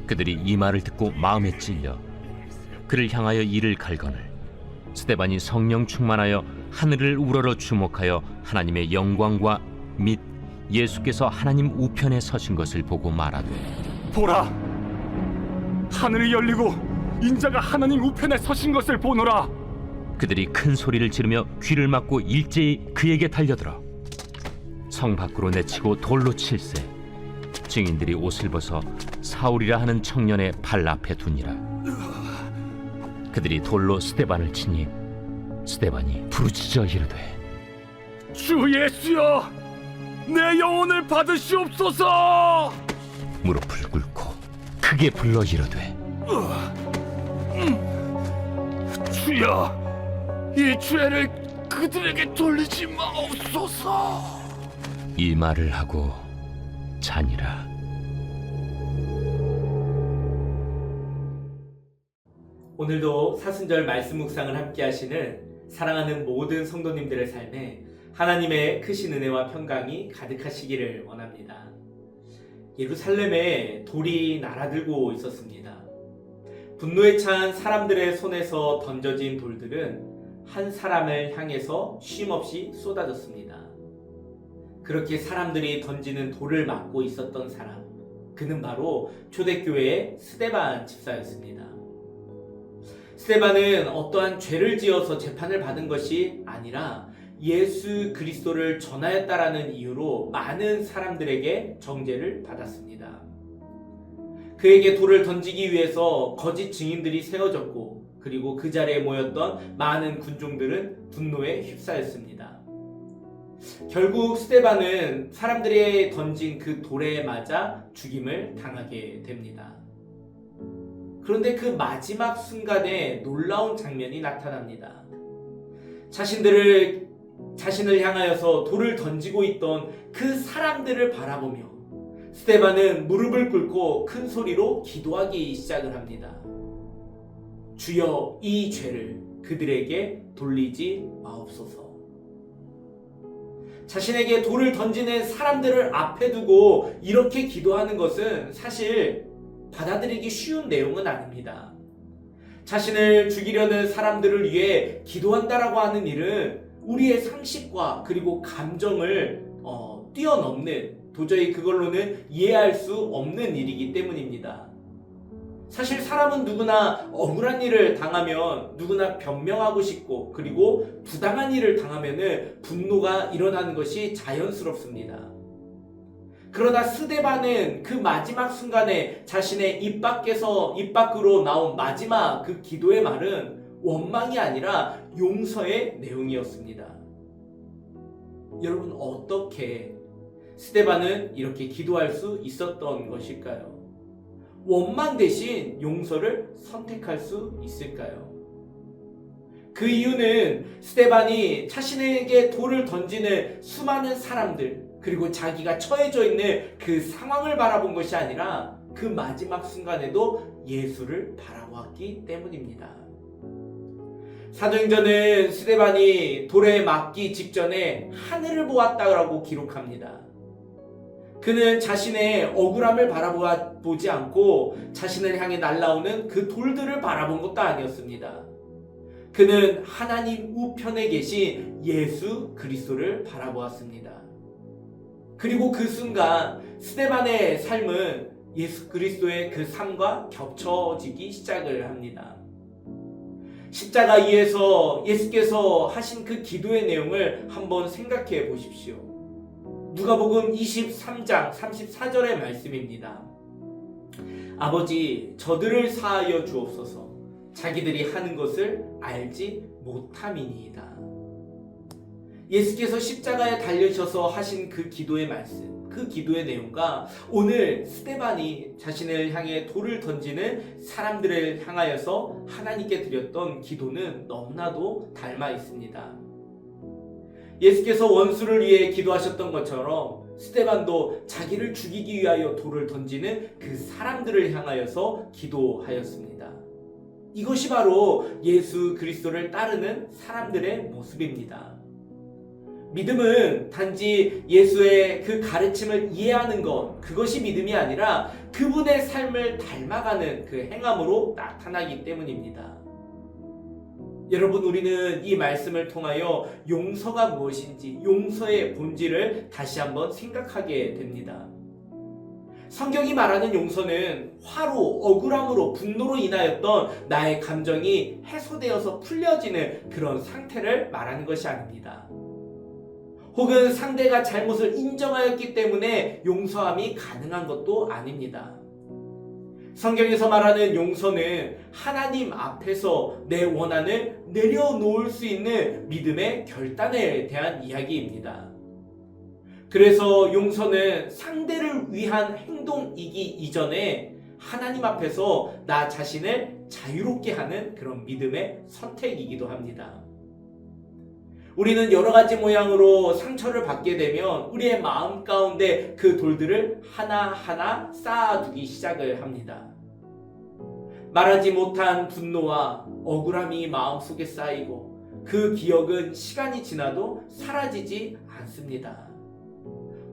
그들이 이 말을 듣고 마음에 찔려 그를 향하여 이를 갈거늘 스데반이 성령 충만하여 하늘을 우러러 주목하여 하나님의 영광과 및 예수께서 하나님 우편에 서신 것을 보고 말하되, 보라, 하늘이 열리고 인자가 하나님 우편에 서신 것을 보노라. 그들이 큰 소리를 지르며 귀를 막고 일제히 그에게 달려들어 성 밖으로 내치고 돌로 칠세. 증인들이 옷을 벗어 사울이라 하는 청년의 발 앞에 두니라. 그들이 돌로 스데반을 치니 스데반이 부르짖어 이르되, 주 예수여, 내 영혼을 받으시옵소서. 무릎을 꿇고 크게 불러 이르되, 주여, 이 죄를 그들에게 돌리지 마옵소서. 이 말을 하고 자니라. 오늘도 사순절 말씀 묵상을 함께 하시는 사랑하는 모든 성도님들의 삶에 하나님의 크신 은혜와 평강이 가득하시기를 원합니다. 예루살렘에 돌이 날아들고 있었습니다. 분노에 찬 사람들의 손에서 던져진 돌들은 한 사람을 향해서 쉼없이 쏟아졌습니다. 그렇게 사람들이 던지는 돌을 막고 있었던 사람, 그는 바로 초대교회의 스데반 집사였습니다. 스데반은 어떠한 죄를 지어서 재판을 받은 것이 아니라 예수 그리스도를 전하였다라는 이유로 많은 사람들에게 정죄를 받았습니다. 그에게 돌을 던지기 위해서 거짓 증인들이 세워졌고, 그리고 그 자리에 모였던 많은 군중들은 분노에 휩싸였습니다. 결국 스데반은 사람들이 던진 그 돌에 맞아 죽임을 당하게 됩니다. 그런데 그 마지막 순간에 놀라운 장면이 나타납니다. 자신을 향하여서 돌을 던지고 있던 그 사람들을 바라보며 스데반은 무릎을 꿇고 큰 소리로 기도하기 시작을 합니다. 주여, 이 죄를 그들에게 돌리지 마옵소서. 자신에게 돌을 던지는 사람들을 앞에 두고 이렇게 기도하는 것은 사실 받아들이기 쉬운 내용은 아닙니다. 자신을 죽이려는 사람들을 위해 기도한다라고 하는 일은 우리의 상식과 그리고 감정을 뛰어넘는, 도저히 그걸로는 이해할 수 없는 일이기 때문입니다. 사실 사람은 누구나 억울한 일을 당하면 누구나 변명하고 싶고, 그리고 부당한 일을 당하면 분노가 일어나는 것이 자연스럽습니다. 그러나 스데반은 그 마지막 순간에 자신의 입 밖으로 나온 마지막 그 기도의 말은 원망이 아니라 용서의 내용이었습니다. 여러분, 어떻게 스데반은 이렇게 기도할 수 있었던 것일까요? 원망 대신 용서를 선택할 수 있을까요? 그 이유는 스데반이 자신에게 돌을 던지는 수많은 사람들, 그리고 자기가 처해져 있는 그 상황을 바라본 것이 아니라 그 마지막 순간에도 예수를 바라보았기 때문입니다. 사도행전은 스데반이 돌에 맞기 직전에 하늘을 보았다라고 기록합니다. 그는 자신의 억울함을 바라보지 않고 자신을 향해 날아오는 그 돌들을 바라본 것도 아니었습니다. 그는 하나님 우편에 계신 예수 그리스도를 바라보았습니다. 그리고 그 순간 스데반의 삶은 예수 그리스도의 그 삶과 겹쳐지기 시작을 합니다. 십자가 위에서 예수께서 하신 그 기도의 내용을 한번 생각해 보십시오. 누가복음 23장 34절의 말씀입니다. 아버지, 저들을 사하여 주옵소서. 자기들이 하는 것을 알지 못함이니이다. 예수께서 십자가에 달리셔서 하신 그 기도의 말씀, 그 기도의 내용과 오늘 스데반이 자신을 향해 돌을 던지는 사람들을 향하여서 하나님께 드렸던 기도는 너무나도 닮아 있습니다. 예수께서 원수를 위해 기도하셨던 것처럼 스데반도 자기를 죽이기 위하여 돌을 던지는 그 사람들을 향하여서 기도하였습니다. 이것이 바로 예수 그리스도를 따르는 사람들의 모습입니다. 믿음은 단지 예수의 그 가르침을 이해하는 것, 그것이 믿음이 아니라 그분의 삶을 닮아가는 그 행함으로 나타나기 때문입니다. 여러분, 우리는 이 말씀을 통하여 용서가 무엇인지, 용서의 본질을 다시 한번 생각하게 됩니다. 성경이 말하는 용서는 화로, 억울함으로, 분노로 인하였던 나의 감정이 해소되어서 풀려지는 그런 상태를 말하는 것이 아닙니다. 혹은 상대가 잘못을 인정하였기 때문에 용서함이 가능한 것도 아닙니다. 성경에서 말하는 용서는 하나님 앞에서 내 원한을 내려놓을 수 있는 믿음의 결단에 대한 이야기입니다. 그래서 용서는 상대를 위한 행동이기 이전에 하나님 앞에서 나 자신을 자유롭게 하는 그런 믿음의 선택이기도 합니다. 우리는 여러 가지 모양으로 상처를 받게 되면 우리의 마음 가운데 그 돌들을 하나하나 쌓아두기 시작을 합니다. 말하지 못한 분노와 억울함이 마음속에 쌓이고 그 기억은 시간이 지나도 사라지지 않습니다.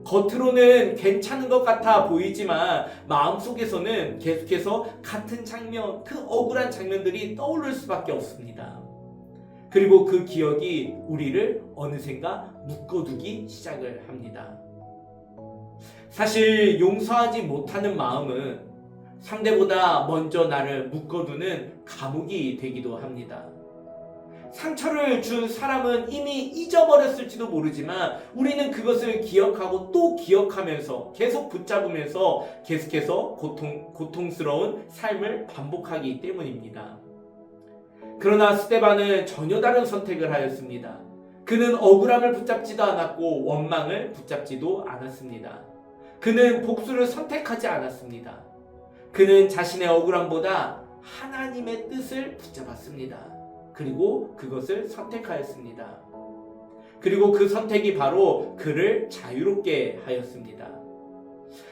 겉으로는 괜찮은 것 같아 보이지만 마음속에서는 계속해서 같은 장면, 그 억울한 장면들이 떠오를 수밖에 없습니다. 그리고 그 기억이 우리를 어느샌가 묶어두기 시작을 합니다. 사실 용서하지 못하는 마음은 상대보다 먼저 나를 묶어두는 감옥이 되기도 합니다. 상처를 준 사람은 이미 잊어버렸을지도 모르지만 우리는 그것을 기억하고 또 기억하면서 계속 붙잡으면서 계속해서 고통스러운 삶을 반복하기 때문입니다. 그러나 스데반은 전혀 다른 선택을 하였습니다. 그는 억울함을 붙잡지도 않았고 원망을 붙잡지도 않았습니다. 그는 복수를 선택하지 않았습니다. 그는 자신의 억울함보다 하나님의 뜻을 붙잡았습니다. 그리고 그것을 선택하였습니다. 그리고 그 선택이 바로 그를 자유롭게 하였습니다.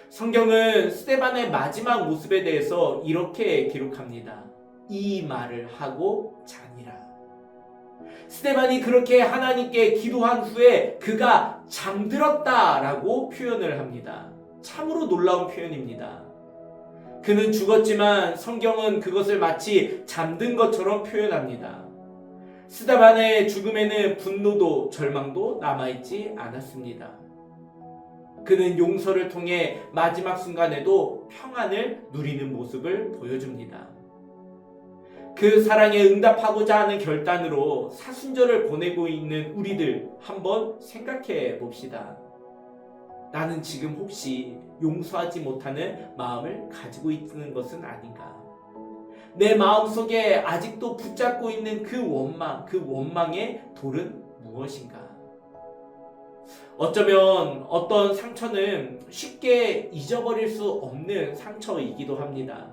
성경은 스데반의 마지막 모습에 대해서 이렇게 기록합니다. 이 말을 하고 자니라. 스데반이 그렇게 하나님께 기도한 후에 그가 잠들었다라고 표현을 합니다. 참으로 놀라운 표현입니다. 그는 죽었지만 성경은 그것을 마치 잠든 것처럼 표현합니다. 스데반의 죽음에는 분노도 절망도 남아있지 않았습니다. 그는 용서를 통해 마지막 순간에도 평안을 누리는 모습을 보여줍니다. 그 사랑에 응답하고자 하는 결단으로 사순절을 보내고 있는 우리들 한번 생각해 봅시다. 나는 지금 혹시 용서하지 못하는 마음을 가지고 있는 것은 아닌가? 내 마음속에 아직도 붙잡고 있는 그 원망의 돌은 무엇인가? 어쩌면 어떤 상처는 쉽게 잊어버릴 수 없는 상처이기도 합니다.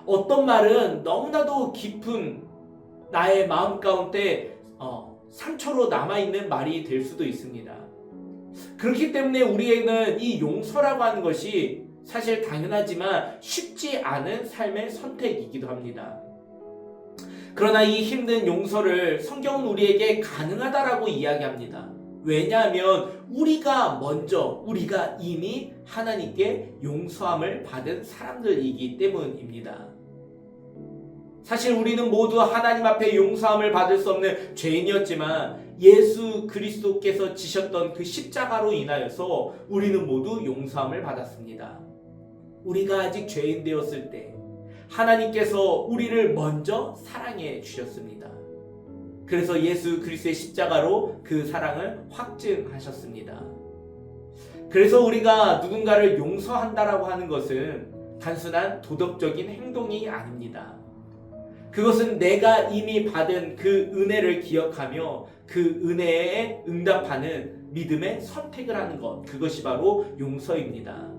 어떤 말은 너무나도 깊은 나의 마음 가운데 상처로 남아있는 말이 될 수도 있습니다. 그렇기 때문에 우리에게는 이 용서라고 하는 것이 사실 당연하지만 쉽지 않은 삶의 선택이기도 합니다. 그러나 이 힘든 용서를 성경은 우리에게 가능하다라고 이야기합니다. 왜냐하면 우리가 이미 하나님께 용서함을 받은 사람들이기 때문입니다. 사실 우리는 모두 하나님 앞에 용서함을 받을 수 없는 죄인이었지만 예수 그리스도께서 지셨던 그 십자가로 인하여서 우리는 모두 용서함을 받았습니다. 우리가 아직 죄인 되었을 때 하나님께서 우리를 먼저 사랑해 주셨습니다. 그래서 예수 그리스도의 십자가로 그 사랑을 확증하셨습니다. 그래서 우리가 누군가를 용서한다라고 하는 것은 단순한 도덕적인 행동이 아닙니다. 그것은 내가 이미 받은 그 은혜를 기억하며 그 은혜에 응답하는 믿음의 선택을 하는 것, 그것이 바로 용서입니다.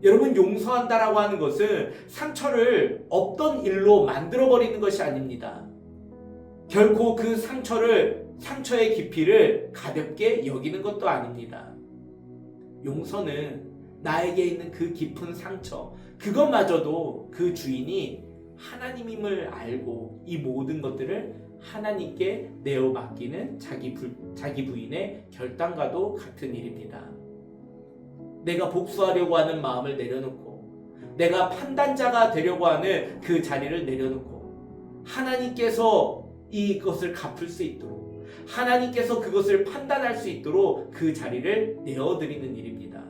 여러분, 용서한다라고 하는 것은 상처를 없던 일로 만들어버리는 것이 아닙니다. 결코 그 상처의 깊이를 가볍게 여기는 것도 아닙니다. 용서는 나에게 있는 그 깊은 상처, 그것마저도 그 주인이 하나님임을 알고 이 모든 것들을 하나님께 내어 맡기는 자기 부인의 결단과도 같은 일입니다. 내가 복수하려고 하는 마음을 내려놓고 내가 판단자가 되려고 하는 그 자리를 내려놓고 하나님께서 이것을 갚을 수 있도록 하나님께서 그것을 판단할 수 있도록 그 자리를 내어드리는 일입니다.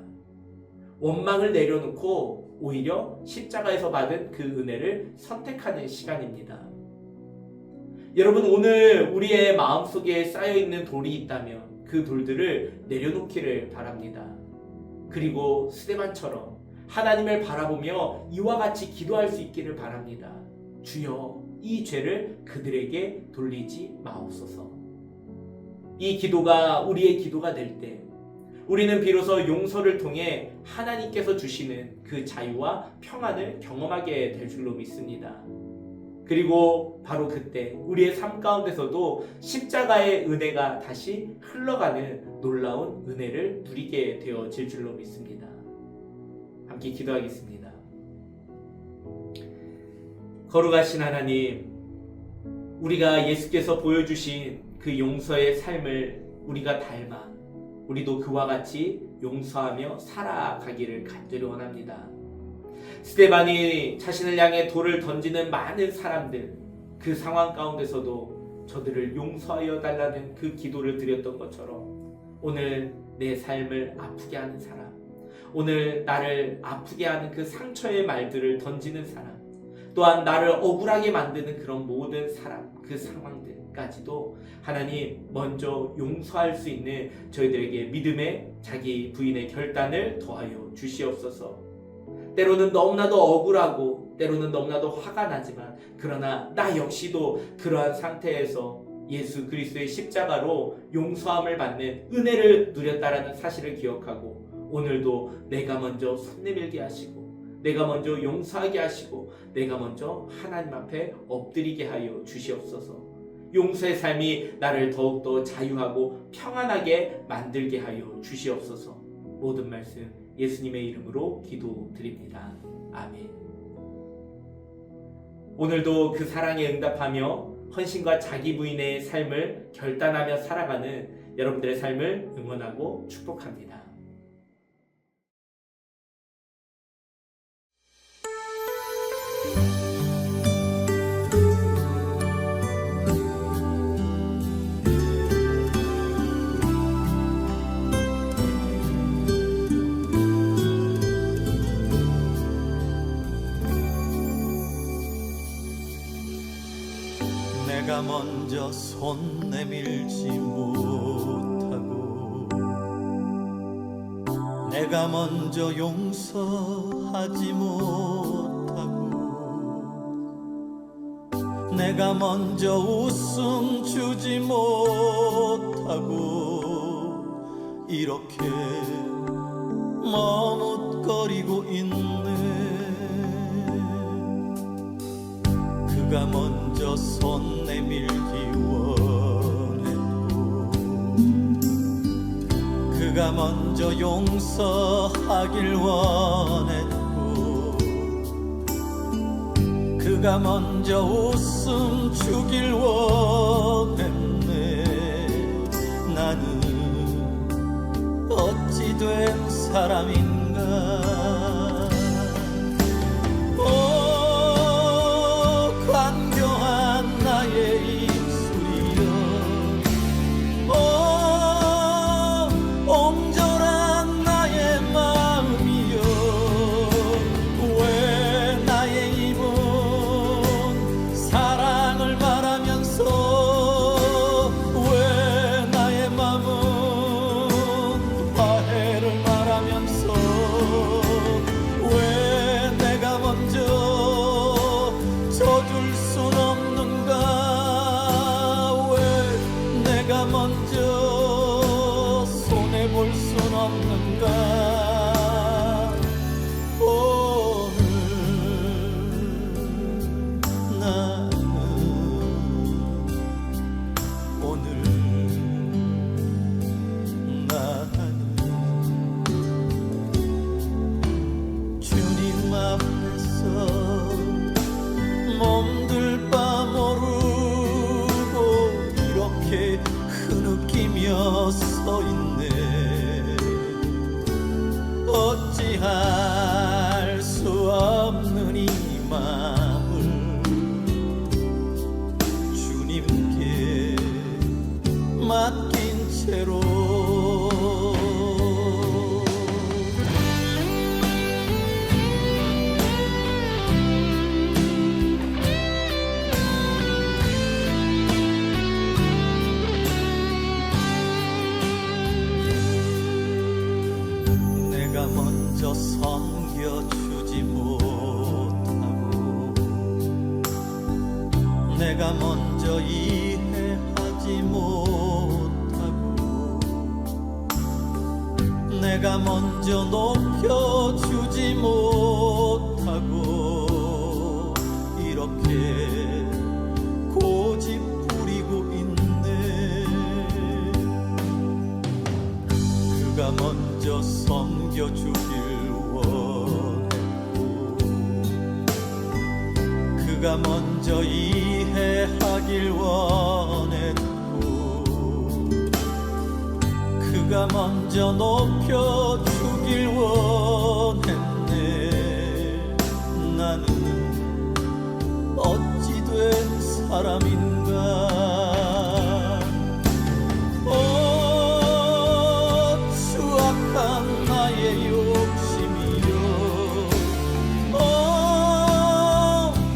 원망을 내려놓고 오히려 십자가에서 받은 그 은혜를 선택하는 시간입니다. 여러분, 오늘 우리의 마음속에 쌓여있는 돌이 있다면 그 돌들을 내려놓기를 바랍니다. 그리고 스데반처럼 하나님을 바라보며 이와 같이 기도할 수 있기를 바랍니다. 주여, 이 죄를 그들에게 돌리지 마옵소서. 이 기도가 우리의 기도가 될 때 우리는 비로소 용서를 통해 하나님께서 주시는 그 자유와 평안을 경험하게 될 줄로 믿습니다. 그리고 바로 그때 우리의 삶 가운데서도 십자가의 은혜가 다시 흘러가는 놀라운 은혜를 누리게 되어질 줄로 믿습니다. 함께 기도하겠습니다. 거룩하신 하나님, 우리가 예수께서 보여주신 그 용서의 삶을 우리가 닮아 우리도 그와 같이 용서하며 살아가기를 간절히 원합니다. 스데반이 자신을 향해 돌을 던지는 많은 사람들, 그 상황 가운데서도 저들을 용서하여 달라는 그 기도를 드렸던 것처럼 오늘 내 삶을 아프게 하는 사람, 오늘 나를 아프게 하는 그 상처의 말들을 던지는 사람, 또한 나를 억울하게 만드는 그런 모든 사람, 그 상황들까지도 하나님 먼저 용서할 수 있는 저희들에게 믿음의 자기 부인의 결단을 더하여 주시옵소서. 때로는 너무나도 억울하고 때로는 너무나도 화가 나지만 그러나 나 역시도 그러한 상태에서 예수 그리스도의 십자가로 용서함을 받는 은혜를 누렸다라는 사실을 기억하고 오늘도 내가 먼저 손 내밀게 하시고 내가 먼저 용서하게 하시고 내가 먼저 하나님 앞에 엎드리게 하여 주시옵소서. 용서의 삶이 나를 더욱더 자유하고 평안하게 만들게 하여 주시옵소서. 모든 말씀 예수님의 이름으로 기도드립니다. 아멘. 오늘도 그 사랑에 응답하며 헌신과 자기 부인의 삶을 결단하며 살아가는 여러분들의 삶을 응원하고 축복합니다. 내가 먼저 손 내밀지 못하고 내가 먼저 용서하지 못하고 내가 먼저 웃음 주지 못하고 이렇게 머뭇거리고 있네. 그가 먼저 손 내밀기 원했고 그가 먼저 용서하길 원했고 그가 먼저 웃음 주길 원했네. 나는 어찌 된 사람인가. 몸둘 바 모르고 어찌할 수 없는 이 마음을 주님께 맡긴 채로 내가 먼저 섬겨주지 못하고 내가 먼저 이해하지 못하고 내가 먼저 높여주지 못하고 이렇게 고집 부리고 있네. 그가 먼저 섬겨주길 원했고 그가 먼저 이해하길 원했고 그가 먼저 높여주길 원했네. 나는 어찌 된 사람인가. 추악한 나의 욕심이요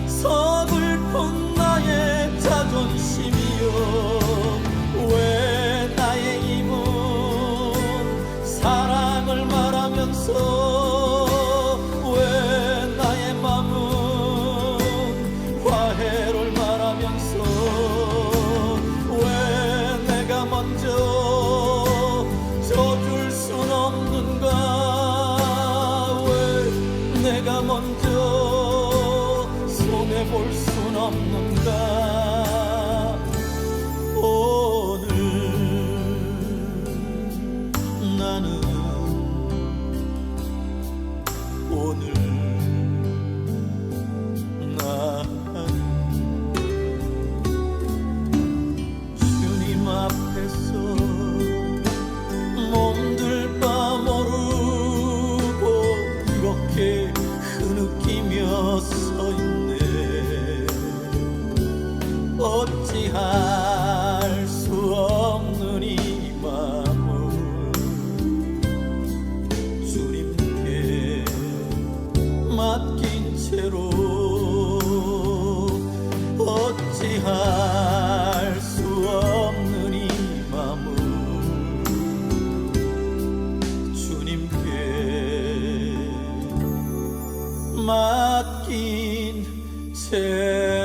서글픈 나의 자존심이요 왜 나의 입은 사랑을 말하면서 왜 나의 맘은 화해를 말하면서 왜 내가 먼저 져줄 순 없는가. 왜 내가 먼저 손해볼 순 없는가. 오늘 나는 주님 앞에서 몸둘 바 모르고 이렇게 흐느끼며 서 있네. 어찌할 수 없는 이 마음을 주님께 맡긴 채로 어찌할 수 없는 이 마음을 주님께 맡긴 채로